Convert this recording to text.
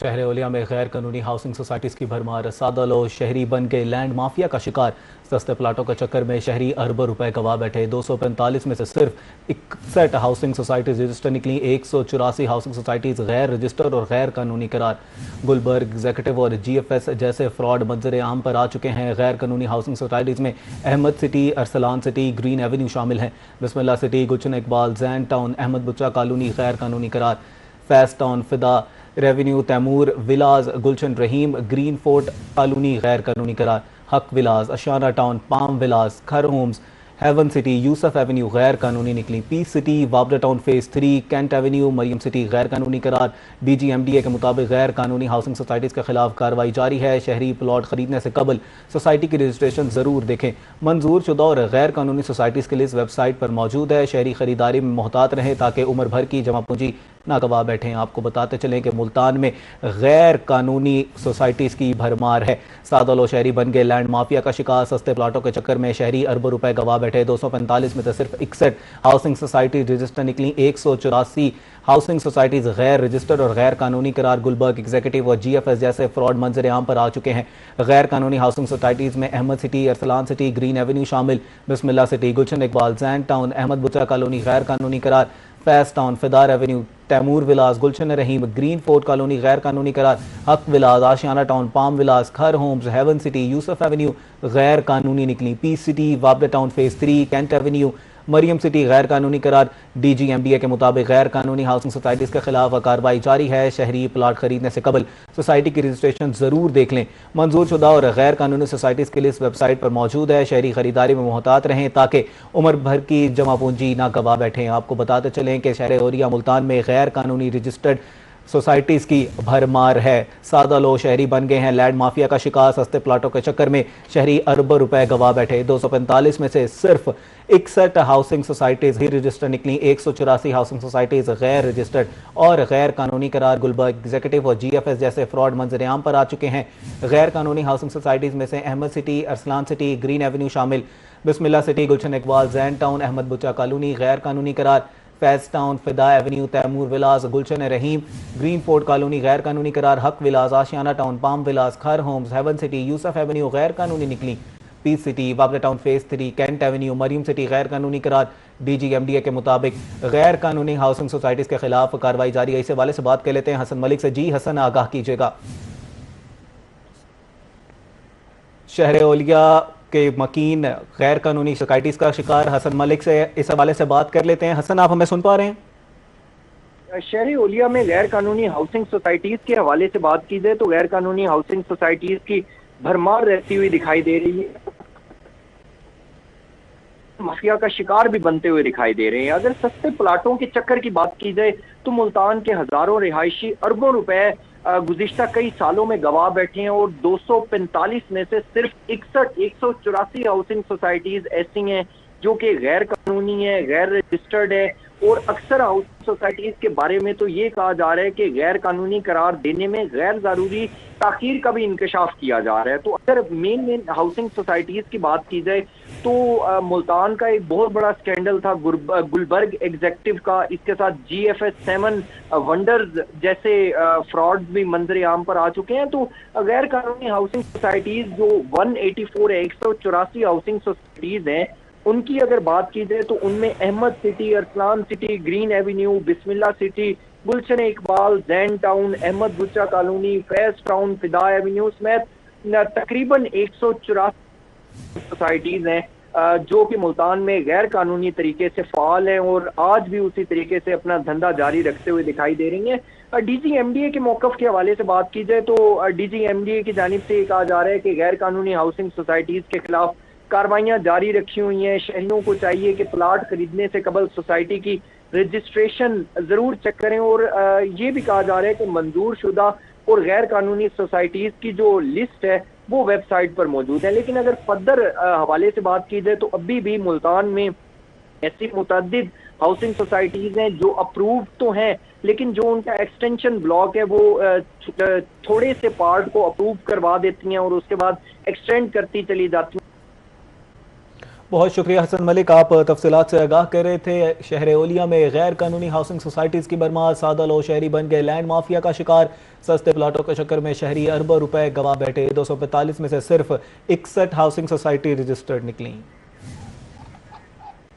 شہر اولیا میں غیر قانونی ہاؤسنگ سوسائٹیز کی بھرمار، سادہ لوگ شہری بن کے لینڈ مافیا کا شکار، سستے پلاٹوں کے چکر میں شہری اربوں روپے گوا بیٹھے۔ 245 میں سے صرف 61 ہاؤسنگ سوسائٹیز رجسٹر نکلی، 184 ہاؤسنگ سوسائٹیز غیر رجسٹرڈ اور غیر قانونی قرار۔ گلبرگ ایگزیکٹو اور جی ایف ایس جیسے فراڈ منظر عام پر آ چکے ہیں۔ غیر قانونی ہاؤسنگ سوسائٹیز میں Ahmad city, Arsalan city, green avenue شامل ہیں۔ Bismillah city, Gulshan Iqbal, Zain town, Ahmad Bacha colony غیر قانونی قرار۔ Faiz town, Fida avenue, Taimur villas, Gulshan Rahim, green fort colony غیر قانونی قرار۔ حق ولاز، اشارہ town, palm villas, Khar homes, haven city, Yousuf avenue غیر قانونی نکلی۔ پیس سٹی، وابڈا town phase 3، Cantt avenue, Maryam city غیر قانونی قرار۔ D G M D A کے مطابق غیر قانونی ہاؤسنگ سوسائٹیز کے خلاف کارروائی جاری ہے۔ شہری پلاٹ خریدنے سے قبل سوسائٹی کی رجسٹریشن ضرور دیکھیں۔ منظور شدہ اور غیر قانونی سوسائٹیز کی لسٹ ویب سائٹ پر موجود ہے۔ شہری خریداری میں محتاط رہیں تاکہ عمر بھر کی جمع پونجی نہ گوا بیٹھیں۔ آپ کو بتاتے چلیں کہ ملتان میں غیر قانونی سوسائٹیز کی بھرمار ہے۔ سادہ لو شہری بن گئے لینڈ مافیا کا شکار، سستے پلاٹوں کے چکر میں شہری اربوں روپے گوا بیٹھے۔ 245 میں سے صرف 61 ہاؤسنگ سوسائٹیز رجسٹر نکلی، 184 ہاؤسنگ سوسائٹیز غیر رجسٹرڈ اور غیر قانونی قرار۔ گلبرگ ایگزیکٹو اور جی ایف ایس جیسے فراڈ منظر عام پر آ چکے ہیں۔ غیر قانونی ہاؤسنگ سوسائٹیز میں Ahmad city, Arsalan city, green avenue شامل۔ Bismillah city, Gulshan Iqbal, Zain town, Ahmad Bacha colony غیر قانونی قرار۔ Faiz town, Fida avenue, Taimur villas, Gulshan Rahim, green fort colony غیر قانونی قرار۔ Haq villas, Ashiana town, palm villas, Khar homes, haven city, Yousuf avenue غیر قانونی نکلی۔ پیس سٹی، وابڈا town phase 3، Cantt avenue, Maryam city غیر قانونی قرار۔ D G M D A کے مطابق غیر قانونی ہاؤسنگ سوسائٹیز کے خلاف کارروائی جاری ہے۔ شہری پلاٹ خریدنے سے قبل سوسائٹی کی رجسٹریشن ضرور دیکھ لیں۔ منظور شدہ اور غیر قانونی سوسائٹیز کی لسٹ ویب سائٹ پر موجود ہے۔ شہری خریداری میں محتاط رہیں تاکہ عمر بھر کی جمع پونجی نہ گوا بیٹھیں۔ آپ کو بتاتے چلیں کہ شہر اوریا ملتان میں غیر قانونی رجسٹرڈ سوسائٹیز کی بھرمار ہے۔ سادہ لوگ شہری بن گئے ہیں لینڈ مافیا کا شکار، سستے پلاٹوں کے چکر میں شہری اربوں روپے گوا بیٹھے۔ 245 میں سے صرف 61 ہاؤسنگ سوسائٹیز ہی رجسٹر نکلی، 184 ہاؤسنگ سوسائٹیز غیر رجسٹرڈ اور غیر قانونی قرار۔ گلبرگ ایگزیکٹو اور جی ایف ایس جیسے فراڈ منظر عام پر آ چکے ہیں۔ غیر قانونی ہاؤسنگ سوسائٹیز میں سے Ahmed city, Arsalan city, green avenue شامل۔ Bismillah city, Gulshan Iqbal, Zain town, Ahmad Bacha colony غیر قانونی قرار۔ Faiz town, Fida avenue, Taimur villas, Gulshan Rahim, green fort colony غیر قانونی قرار۔ Haq villas, Ashiana town, palm villas, Khar homes, haven city, Yousuf avenue غیر قانونی نکلی۔ پیس سٹی، وابڈا town phase 3، Cantt avenue, Maryam city غیر قانونی قرار۔ D G M D A کے مطابق غیر قانونی ہاؤسنگ سوسائٹیز کے خلاف کارروائی جاری ہے۔ اس حوالے سے بات کر لیتے ہیں حسن ملک سے۔ جی حسن، آگاہ کیجیے گا۔ شہر اولیا کے مکین غیر قانونی سوسائٹیز کا شکار حسن ملک سے اس حوالے سے بات کر لیتے ہیں۔ حسن، آپ ہمیں سن پا رہے ہیں؟ شہر اولیا میں غیر قانونی ہاؤسنگ سوسائٹیز کے حوالے سے بات کی جائے تو غیر قانونی ہاؤسنگ سوسائٹیز کی بھرمار رہتی ہوئی دکھائی دے رہی ہے، مافیا کا شکار بھی بنتے ہوئے دکھائی دے رہے ہیں۔ اگر سستے پلاٹوں کے چکر کی بات کی جائے تو ملتان کے ہزاروں رہائشی اربوں روپے گزشتہ کئی سالوں میں گوا بیٹھے ہیں، اور 245 میں سے صرف 184 ہاؤسنگ سوسائٹیز ایسی ہیں جو کہ غیر قانونی ہے، غیر رجسٹرڈ ہے، اور اکثر ہاؤسنگ سوسائٹیز کے بارے میں تو یہ کہا جا رہا ہے کہ غیر قانونی قرار دینے میں غیر ضروری تاخیر کا بھی انکشاف کیا جا رہا ہے۔ تو اگر مین ہاؤسنگ سوسائٹیز کی بات کی جائے تو ملتان کا ایک بہت بڑا سکینڈل تھا گلبرگ ایگزیکٹو کا، اس کے ساتھ جی ایف ایس 7 ونڈرز جیسے فراڈ بھی منظر عام پر آ چکے ہیں۔ تو غیر قانونی ہاؤسنگ سوسائٹیز جو 184 ہے، 184 ہاؤسنگ سوسائٹیز ہیں، ان کی اگر بات کی جائے تو ان میں Ahmad city, Arsalan city, green Avenue, Bismillah city, Gulshan Iqbal, Zain town, Ahmad Bacha Colony, Faiz town, Fida Avenue سمیت تقریباً 184 سوسائٹیز ہیں جو کہ ملتان میں غیر قانونی طریقے سے فعال ہیں اور آج بھی اسی طریقے سے اپنا دھندا جاری رکھتے ہوئے دکھائی دے رہی ہیں۔ D G M D A کے موقف کے حوالے سے بات کی جائے تو D G M D A کی جانب سے یہ کہا جا رہا ہے کہ غیر قانونی ہاؤسنگ سوسائٹیز کے خلاف کاروائیاں جاری رکھی ہوئی ہیں۔ شہریوں کو چاہیے کہ پلاٹ خریدنے سے قبل سوسائٹی کی رجسٹریشن ضرور چیک کریں، اور یہ بھی کہا جا رہا ہے کہ منظور شدہ اور غیر قانونی سوسائٹیز کی جو لسٹ ہے وہ ویب سائٹ پر موجود ہے۔ لیکن اگر فردر حوالے سے بات کی جائے تو ابھی بھی ملتان میں ایسی متعدد ہاؤسنگ سوسائٹیز ہیں جو اپروو تو ہیں، لیکن جو ان کا ایکسٹینشن بلاک ہے وہ تھوڑے سے پارٹ کو اپروو کروا دیتی ہیں اور اس کے بعد ایکسٹینڈ کرتی چلی جاتی ہیں۔ بہت شکریہ حسن ملک، آپ تفصیلات سے آگاہ کر رہے تھے۔ شہر اولیا میں غیر قانونی ہاؤسنگ سوسائٹیز کی بھرمار، سادہ لوگ شہری بن گئے لینڈ مافیا کا شکار، سستے پلاٹوں کے چکر میں شہری اربوں روپے گوا بیٹھے، 245 میں سے صرف 61 ہاؤسنگ سوسائٹی رجسٹرڈ نکلیں۔